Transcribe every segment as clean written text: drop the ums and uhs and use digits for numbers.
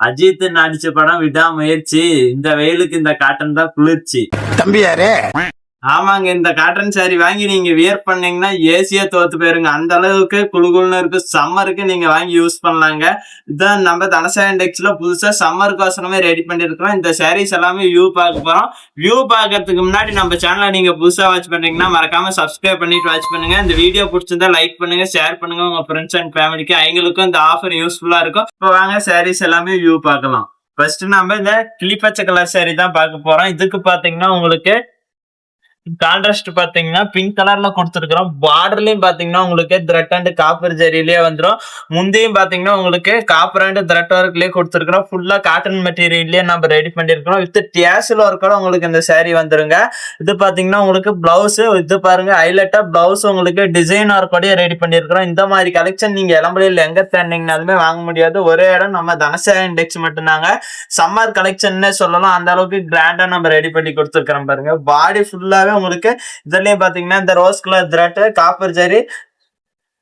அஜித் நடிச்ச படம் விடாமுயற்சி. இந்த வெயிலுக்கு இந்த காட்டன் தான் குளிர்ச்சி. தம்பியாரே ஆமாங்க. இந்த காட்டன் சாரி வாங்கி நீங்க வியர் பண்ணீங்கன்னா ஏசியா தோத்து போயிருங்க. அந்த அளவுக்கு குளுகுள்னு இருக்கு. சம்மருக்கு நீங்க வாங்கி யூஸ் பண்ணலாங்க. இதான் நம்ம தனசா இண்டெக்ஸ்ல புதுசா சம்மருக்கோசரமே ரெடி பண்ணிருக்கிறோம். இந்த சாரீஸ் எல்லாமே வியூ பார்க்க போறோம். வியூ பார்க்கறதுக்கு முன்னாடி நம்ம சேனலை நீங்க புதுசா வாட்ச் பண்றீங்கன்னா மறக்காம சப்ஸ்கிரைப் பண்ணிட்டு வாட்ச் பண்ணுங்க. இந்த வீடியோ பிடிச்சிருந்தா லைக் பண்ணுங்க, ஷேர் பண்ணுங்க உங்க ஃப்ரெண்ட்ஸ் அண்ட் ஃபேமிலிக்கு. அவங்களுக்கும் இந்த ஆஃபர் யூஸ்ஃபுல்லா இருக்கும். இப்போ வாங்க சாரீஸ் எல்லாமே வியூ பார்க்கலாம். ஃபர்ஸ்ட் நம்ம இந்த கிளிப்பச்சை கலர் சாரி தான் பார்க்க போறோம். இதுக்கு பாத்தீங்கன்னா உங்களுக்கு கான்ட்ராஸ்ட் பாத்தீங்கன்னா பிங்க் கலர்ல கொடுத்துருக்கிறோம். பார்டர்லயும் பாத்தீங்கன்னா உங்களுக்கு த்ரெட் அண்ட் காப்பர் ஜெரியிலேயே வந்துடும். முந்தையும் பாத்தீங்கன்னா உங்களுக்கு காப்பர் அண்ட் த்ரெட் ஒர்க்லயே கொடுத்துருக்கிறோம். ஃபுல்லா காட்டன் மெட்டீரியல்லயே நம்ம ரெடி பண்ணிருக்கிறோம். வித் டேசல் ஒர்க்கோட உங்களுக்கு இந்த சாரி வந்துருங்க. இது பாத்தீங்கன்னா உங்களுக்கு பிளவுஸ், இது பாருங்க ஹைலைட்டா பிளவுஸ் உங்களுக்கு டிசைன் ஒர்க்கோடய ரெடி பண்ணிருக்கிறோம். இந்த மாதிரி கலெக்ஷன் நீங்க இளம்பலையில எங்க தேடிங்கனாலுமே வாங்க முடியாது. ஒரே இடம் நம்ம தனசா இண்டெக்ஸ் மட்டும்தாங்க. சம்மர் கலெக்ஷன் சொல்லலாம். அந்த அளவுக்கு கிராண்டா நம்ம ரெடி பண்ணி கொடுத்துருக்கிறோம் பாருங்க. பாடி ஃபுல்லாவே உங்களுக்கு இதுலயும் பாத்தீங்கன்னா இந்த rose colour thread copper zari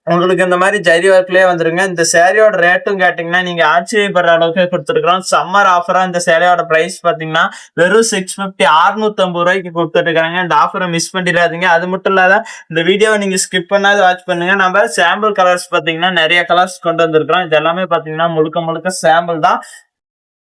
உங்களுக்கு இந்த மாதிரி ஜரி ஒர்க்லயே வந்துருங்க. இந்த சேரீயோட ரேட்டும் கேட்டீங்கன்னா நீங்க ஆச்சரியப்படுற அளவுக்கு கொடுத்துருக்கோம். சம்மர் ஆஃபரா இந்த சேரீயோட பிரைஸ் பாத்தீங்கன்னா வெறும் 650 650 ரூபாய்க்கு கொடுத்துட்டு இருக்காங்க. இந்த ஆஃபரை மிஸ் பண்ணிடாதீங்க. அது மட்டும் இல்லாத இந்த வீடியோவை நீங்க ஸ்கிப் பண்ணாது வாட்ச் பண்ணுங்க. நம்ம சாம்பிள் கலர்ஸ் பாத்தீங்கன்னா நிறைய கலர்ஸ் கொண்டு வந்திருக்கிறோம். இது எல்லாமே பாத்தீங்கன்னா முழுக்க முழுக்க சாம்பிள் தான்.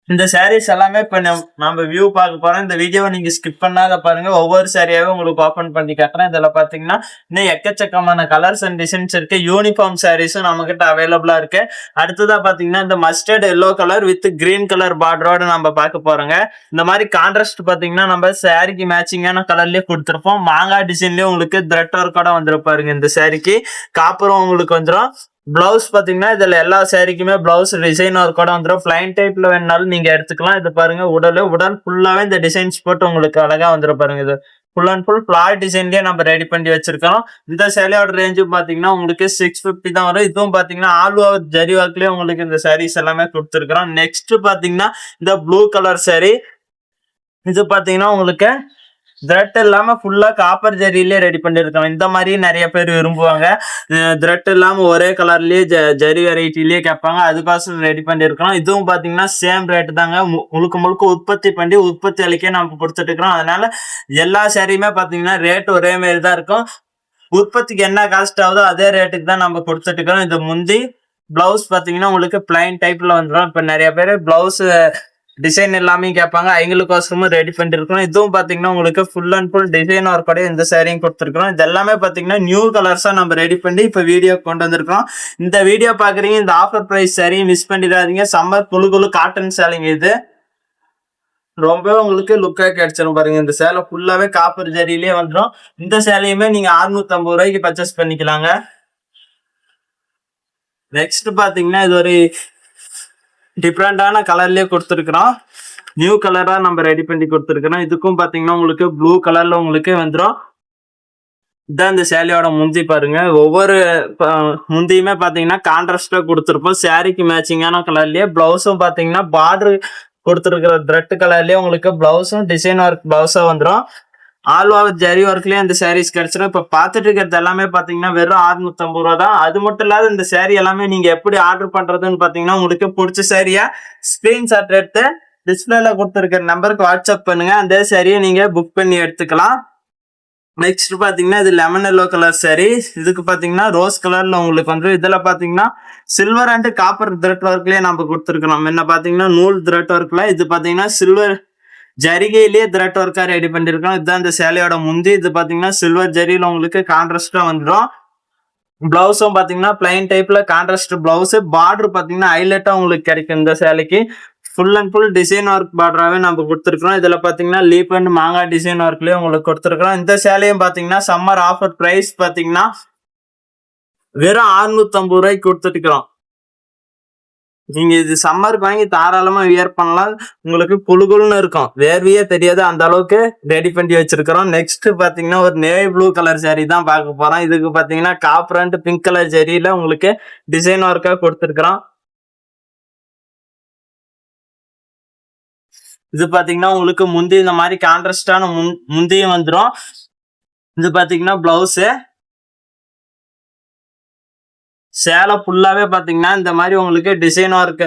இந்த சாரீஸ் எல்லாமே இப்ப நம்ம வியூ பார்க்க போறோம். இந்த வீடியோவை நீங்க ஸ்கிப் பண்ணாத பாருங்க. ஒவ்வொரு சாரியாவே உங்களுக்கு ஓபன் பண்ணி காட்டுறேன். இதுல பாத்தீங்கன்னா இன்னும் எக்கச்சக்கமான கலர்ஸ் அண்ட் டிசைன்ஸ் இருக்கு. யூனிஃபார்ம் சாரீஸும் நம்ம கிட்ட அவைலபிளா இருக்கு. அடுத்ததா பாத்தீங்கன்னா இந்த mustard yellow colour with green colour பார்டரோட நம்ம பார்க்க போறோங்க. இந்த மாதிரி கான்ட்ராஸ்ட் பாத்தீங்கன்னா நம்ம சாரிக்கு மேட்சிங்கான கலர்லயே கொடுத்துருப்போம். மாங்காய் டிசைன்லயே உங்களுக்கு த்ரெட் ஒர்க்கோட வந்துருப்பாருங்க. இந்த சாரிக்கு காப்பரும் உங்களுக்கு வந்துடும். பிளவுஸ் பாத்தீங்கன்னா இதுல எல்லா சாரிக்குமே பிளவுஸ் டிசைன் ஒர்க்கோட வந்துடும். பிளைன் டைப்ல வேணாலும் நீங்க எடுத்துக்கலாம். இது பாருங்க உடல் ஃபுல்லாவே இந்த டிசைன்ஸ் போட்டு உங்களுக்கு அழகா வந்துடும் பாருங்க. இது ஃபுல் அண்ட் ஃபுல் ஃபிளார் டிசைன்லயே நம்ம ரெடி பண்ணி வச்சிருக்கோம். இந்த சேலையோட ரேஞ்சு பாத்தீங்கன்னா உங்களுக்கு 650 தான் வரும். இதுவும் பாத்தீங்கன்னா ஆல் ஓவர் ஜரி ஒர்க்லயே உங்களுக்கு இந்த சாரீஸ் எல்லாமே கொடுத்துருக்கிறோம். நெக்ஸ்ட் பாத்தீங்கன்னா இந்த ப்ளூ கலர் சாரி. இது பாத்தீங்கன்னா உங்களுக்கு த்ரெட் இல்லாம ஃபுல்லா காப்பர் ஜரியிலே ரெடி பண்ணிருக்கோம். இந்த மாதிரி நிறைய பேர் விரும்புவாங்க. த்ரெட் இல்லாம ஒரே கலர்லயே ஜரி வெரைட்டிலேயே கேட்பாங்க. அதுக்காக ரெடி பண்ணிருக்கோம். இதுவும் பாத்தீங்கன்னா சேம் ரேட் தாங்க. முழுக்க முழுக்க உற்பத்தி பண்ணி உற்பத்தி அளிக்க நம்ம கொடுத்துட்டு இருக்கிறோம். அதனால எல்லா சாரியுமே பாத்தீங்கன்னா ரேட் ஒரே மாதிரி தான் இருக்கும். உற்பத்திக்கு என்ன காஸ்ட் ஆகுதோ அதே ரேட்டுக்கு தான் நம்ம கொடுத்துட்டு இருக்கிறோம். இது முந்தி பிளவுஸ் பாத்தீங்கன்னா உங்களுக்கு பிளைன் டைப்ல வந்துடும். இப்ப நிறைய பேர் பிளவுஸ் டிசைன் எல்லாமே கேட்பாங்க. அவங்களுக்கோசரமும் ரெடி பண்ணிட்டு இருக்கோம். இதுவும் பாத்தீங்கன்னா உங்களுக்கு ஃபுல் அண்ட் ஃபுல் டிசைன் ஒர்க்கோட இந்த சாரியும் கொடுத்துருக்கோம். இது எல்லாமே பாத்தீங்கன்னா நியூ கலர்ஸா நம்ம ரெடி பண்ணி இப்ப வீடியோ கொண்டு வந்திருக்கோம். இந்த வீடியோ பாக்குறீங்க. இந்த ஆஃபர் பிரைஸ் சாரியும் மிஸ் பண்ணிடாதீங்க. சம்மர் குழு காட்டன் சேலைங்க. இது ரொம்பவே உங்களுக்கு லுக்கா கிடைச்சிடும் பாருங்க. இந்த சேலை ஃபுல்லாவே காப்பர் ஜரியிலேயே வந்துடும். இந்த சேலையுமே நீங்க 650 ரூபாய்க்கு பர்ச்சேஸ் பண்ணிக்கலாங்க. நெக்ஸ்ட் பாத்தீங்கன்னா இது ஒரு டிஃப்ரெண்டான கலர்லயே கொடுத்துருக்கிறோம். நியூ கலரா நம்ம ரெடி பண்ணி கொடுத்துருக்கிறோம். இதுக்கும் பாத்தீங்கன்னா உங்களுக்கு ப்ளூ கலர்ல உங்களுக்கு வந்துடும். இதான் இந்த சேலையோட முந்தி பாருங்க. ஒவ்வொரு முந்தியுமே பாத்தீங்கன்னா கான்ட்ராஸ்டா கொடுத்துருப்போம். சாரிக்கு மேட்சிங்கான கலர்லயே பிளவுஸும் பாத்தீங்கன்னா பார்டர் கொடுத்துருக்கிற த்ரெட் கலர்லயே உங்களுக்கு பிளவுஸும் டிசைன் ஒர்க் பிளவுஸா வந்துடும். ஆல் ஓவர் ஜரி ஒர்க்லயே இந்த சாரீஸ் கிடைச்சிடும். இப்ப பாத்துட்டு இருக்கிறது எல்லாமே பாத்தீங்கன்னா வெறும் 650 ரூபா தான். அது மட்டும் இல்லாத இந்த சாரி எல்லாமே நீங்க எப்படி ஆர்டர் பண்றதுன்னு பாத்தீங்கன்னா உங்களுக்கு பிடிச்ச சாரியா ஸ்கிரீன்ஷாட் எடுத்து டிஸ்பிளேல கொடுத்துருக்கிற நம்பருக்கு வாட்ஸ்அப் பண்ணுங்க. அந்த சாரியை நீங்க புக் பண்ணி எடுத்துக்கலாம். நெக்ஸ்ட் பாத்தீங்கன்னா இது லெமன் எல்லோ கலர் சாரி. இதுக்கு பாத்தீங்கன்னா ரோஸ் கலர்ல உங்களுக்கு வந்து இதுல பாத்தீங்கன்னா சில்வர் அண்ட் காப்பர் த்ரெட் ஒர்க்லயே நம்ம கொடுத்துருக்கோம். என்ன பாத்தீங்கன்னா நூல் த்ரெட் ஒர்க்ல, இது பாத்தீங்கன்னா சில்வர் ஜரிகையிலேயே த்ரெட் ஒர்க்கா ரெடி பண்ணிருக்கோம். இதுதான் இந்த சேலையோட முந்தி. இது பாத்தீங்கன்னா சில்வர் ஜரியில உங்களுக்கு கான்ட்ராஸ்டா வந்துடும். பிளவுஸும் பாத்தீங்கன்னா பிளைன் டைப்ல கான்ட்ராஸ்ட் பிளவுஸ். பார்டர் பாத்தீங்கன்னா ஹைலைட்டா உங்களுக்கு கிடைக்கும். இந்த சேலைக்கு full and full design work பார்டராகவே நம்ம கொடுத்துருக்கோம். இதுல பாத்தீங்கன்னா லீப் அண்ட் மாங்காய் டிசைன் ஒர்க்லயே உங்களுக்கு கொடுத்துருக்கோம். இந்த சேலையும் பாத்தீங்கன்னா சம்மர் ஆஃபர் பிரைஸ் பாத்தீங்கன்னா வெறும் 650 ரூபாய்க்கு கொடுத்துருக்கிறோம். நீங்க இது சம்மருக்கு வாங்கி தாராளமா வியர் பண்ணலாம். உங்களுக்கு குளுகுள்னு இருக்கும், வேர்வையே தெரியாது. அந்த அளவுக்கு ரெடி பண்ணி வச்சிருக்கிறோம். நெக்ஸ்ட் பாத்தீங்கன்னா ஒரு நேவி ப்ளூ கலர் சாரி தான் பார்க்க போறோம். இதுக்கு பாத்தீங்கன்னா காப்பர் அண்ட் பிங்க் கலர் ஜரியில உங்களுக்கு டிசைன் ஒர்க்கா கொடுத்துருக்கிறோம். இது பாத்தீங்கன்னா உங்களுக்கு முந்தி இந்த மாதிரி கான்ட்ராஸ்டான முந்தியும் வந்துடும். இது பாத்தீங்கன்னா பிளவுஸ். சேலை ஃபுல்லாவே பாத்தீங்கன்னா இந்த மாதிரி உங்களுக்கு டிசைன் ஒர்க்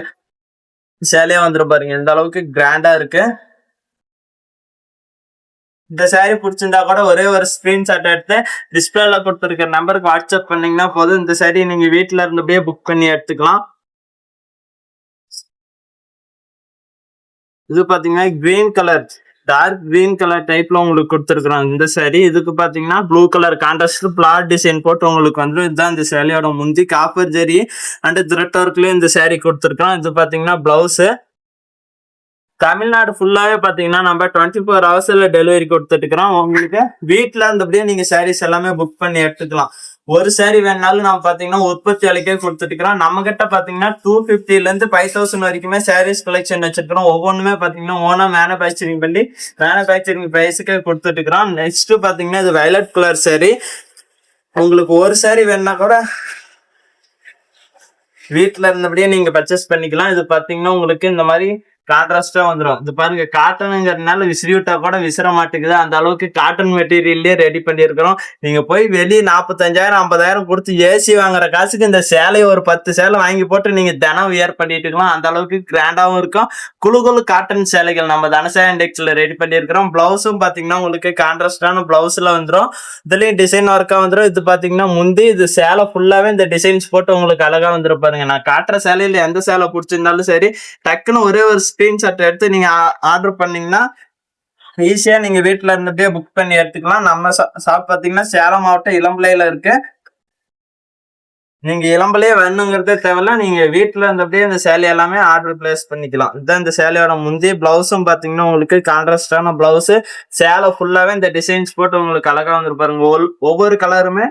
சேலையா வந்துடும் பாருங்க, இந்த அளவுக்கு கிராண்டா இருக்கு. இந்த saree பிடிச்சிருந்தா கூட ஒரே ஒரு ஸ்கிரீன்ஷாட் எடுத்து டிஸ்பிளேல கொடுத்துருக்க நம்பருக்கு வாட்ஸ்அப் பண்ணீங்கன்னா போதும். இந்த saree நீங்க வீட்டுல இருந்தபடியே புக் பண்ணி எடுத்துக்கலாம். இது பாத்தீங்கன்னா green colour, dark green colour டைப்ல உங்களுக்கு கொடுத்துருக்குறோம் இந்த saree. இதுக்கு பாத்தீங்கன்னா blue colour contrast flat design போட்டு உங்களுக்கு வந்து இதுதான் இந்த சேலையோட முந்தி. காப்பர் ஜெரி அண்ட் த்ரெட் ஒர்க்லயும் இந்த saree கொடுத்துருக்கோம். இது பாத்தீங்கன்னா பிளவுஸ். தமிழ்நாடு ஃபுல்லாவே பாத்தீங்கன்னா நம்ம 24 ஹவர்ஸ்ல டெலிவரி கொடுத்துட்டு இருக்கிறோம். உங்களுக்கு வீட்டுல இருந்தபடியே நீங்க சாரீஸ் எல்லாமே புக் பண்ணி எடுத்துக்கலாம். ஒரு saree வேணாலும் நம்ம பாத்தீங்கன்னா உற்பத்தி அளிக்க கொடுத்துட்டு இருக்கிறோம். நம்ம கிட்ட பாத்தீங்கன்னா 250 இருந்து 5000 வரைக்குமே சாரீஸ் கலெக்ஷன் வச்சிருக்கிறோம். ஒவ்வொன்றுமே பாத்தீங்கன்னா ஓனா மேனுபேக்சரிங் பண்ணி மேனுபேக்சரிங் பிரைஸுக்கு கொடுத்துட்டு இருக்கிறோம். நெக்ஸ்ட் பாத்தீங்கன்னா இது வயலட் கலர் saree. உங்களுக்கு ஒரு saree வேணா கூட வீட்டுல இருந்தபடியே நீங்க பர்ச்சேஸ் பண்ணிக்கலாம். இது பாத்தீங்கன்னா உங்களுக்கு இந்த மாதிரி கான்ட்ராஸ்டா வந்துடும். இது பாருங்க, காட்டனுங்கிறதுனால விசிறி விட்டா கூட விசிற மாட்டேங்குது. அந்த அளவுக்கு காட்டன் மெட்டீரியல்லே ரெடி பண்ணியிருக்கிறோம். நீங்க போய் வெளியே 45,000 50,000 கொடுத்து ஏசி வாங்குற காசுக்கு இந்த சேலையை ஒரு 10 சேலை வாங்கி போட்டு நீங்க தினம் வியர் பண்ணிட்டு இருக்கலாம். அந்த அளவுக்கு கிராண்டாவும் இருக்கும். குழு காட்டன் சேலைகள் நம்ம தனசா இண்டெக்ஸ்ல ரெடி பண்ணியிருக்கிறோம். பிளவுஸும் பாத்தீங்கன்னா உங்களுக்கு கான்ட்ராஸ்டான பிளவுஸ்ல வந்துடும். இதுலயும் டிசைன் ஒர்க்கா வந்துடும். இது பாத்தீங்கன்னா முந்தி, இது சேலை ஃபுல்லாவே இந்த டிசைன்ஸ் போட்டு உங்களுக்கு அழகா வந்துடும் பாருங்க. நான் காட்டுற சேலையில எந்த சேலை பிடிச்சிருந்தாலும் சரி, டக்குன்னு ஒரே ஒரு ஸ்கிரீன்ஷாட் எடுத்து நீங்க ஆர்டர் பண்ணீங்கன்னா ஈஸியா நீங்க வீட்டுல இருந்துட்டே புக் பண்ணி எடுத்துக்கலாம். நம்ம ஷாப் பாத்தீங்கன்னா சேலம் மாவட்டம் இளம்பிள்ளையில இருக்கு. நீங்க இளம்பிள்ளையே வேணுங்கிறதே தேவையில்ல, நீங்க வீட்டுல இருந்தபடியே இந்த சேலை எல்லாமே ஆர்டர் பிளேஸ் பண்ணிக்கலாம். இதுதான் இந்த சேலையோட முந்தைய. பிளவுஸும் பாத்தீங்கன்னா உங்களுக்கு கான்ட்ராஸ்டான பிளவுஸ். சேலை ஃபுல்லாவே இந்த டிசைன்ஸ் போட்டு உங்களுக்கு அழகா வந்துருப்பாருங்க. ஒவ்வொரு கலருமே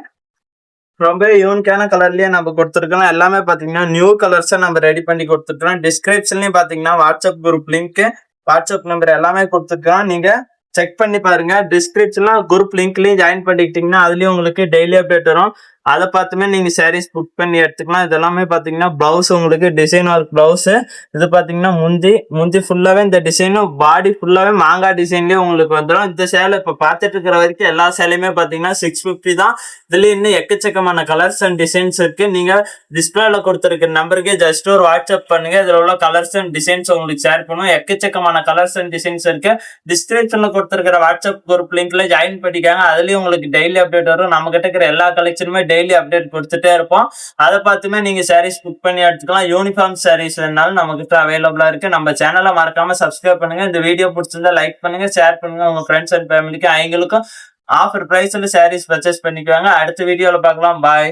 ரொம்ப யூனிக்கான கலர்லயே நம்ம கொடுத்துருக்கோம். எல்லாமே பாத்தீங்கன்னா நியூ கலர்ஸை நம்ம ரெடி பண்ணி கொடுத்துருக்கோம். டிஸ்கிரிப்ஷன்லயும் பாத்தீங்கன்னா WhatsApp group link, WhatsApp number எல்லாமே கொடுத்துருக்கோம். நீங்க செக் பண்ணி பாருங்க. டிஸ்கிரிப்ஷன்ல குரூப் லிங்க்லயும் ஜாயின் பண்ணிக்கிட்டீங்கன்னா அதுலயும் உங்களுக்கு டெய்லி அப்டேட் வரும். அதை பார்த்துமே நீங்க சாரீஸ் புக் பண்ணி எடுத்துக்கலாம். இதெல்லாமே பாத்தீங்கன்னா பிளவுஸ், உங்களுக்கு டிசைன் ஒர்க் பிளவுஸ். இது பாத்தீங்கன்னா முந்தி ஃபுல்லாவே இந்த டிசைனும், பாடி ஃபுல்லாவே மாங்காய் டிசைன்லயே உங்களுக்கு வந்துடும். இந்த சேலை இப்ப பாத்துட்டு இருக்கிற வரைக்கும் எல்லா சேலையுமே பாத்தீங்கன்னா 650 தான். இதுல இன்னும் எக்கச்சக்கமான கலர்ஸ் அண்ட் டிசைன்ஸ் இருக்கு. நீங்க டிஸ்பிளேல கொடுத்துருக்க நம்பருக்கு ஜஸ்ட் ஒரு வாட்ஸ்அப் பண்ணுங்க. இதுல உள்ள கலர்ஸ் அண்ட் டிசைன்ஸ் உங்களுக்கு ஷேர் பண்ணுவோம். எக்கச்சக்கமான கலர்ஸ் அண்ட் டிசைன்ஸ் இருக்கு. டிஸ்கிரிப்ஷன்ல கொடுத்துருக்கிற வாட்ஸ்அப் குரூப் லிங்க்ல ஜாயின் பண்ணிக்காங்க. அதுலயும் உங்களுக்கு டெய்லி அப்டேட் வரும். நம்ம கிட்ட இருக்கிற எல்லா கலெக்ஷனுமே டெய்லி அப்டேட் கொடுத்துட்டே இருப்போம். அதை பார்த்துமே நீங்க சாரீஸ் புக் பண்ணி எடுத்துக்கலாம். யூனிஃபார்ம் சாரீஸ் வேணாலும் நம்ம கிட்ட அவைலபிளா இருக்கு. நம்ம சேனலை மறக்காம சப்ஸ்கிரைப் பண்ணுங்க. இந்த வீடியோ பிடிச்சிருந்தா லைக் பண்ணுங்க, ஷேர் பண்ணுங்க உங்க ஃப்ரெண்ட்ஸ் அண்ட் ஃபேமிலிக்கு. அவங்களுக்கும் ஆஃபர் பிரைஸ்ல சாரீஸ் பர்ச்சேஸ் பண்ணிக்குவாங்க. அடுத்த வீடியோல பார்க்கலாம். பாய்.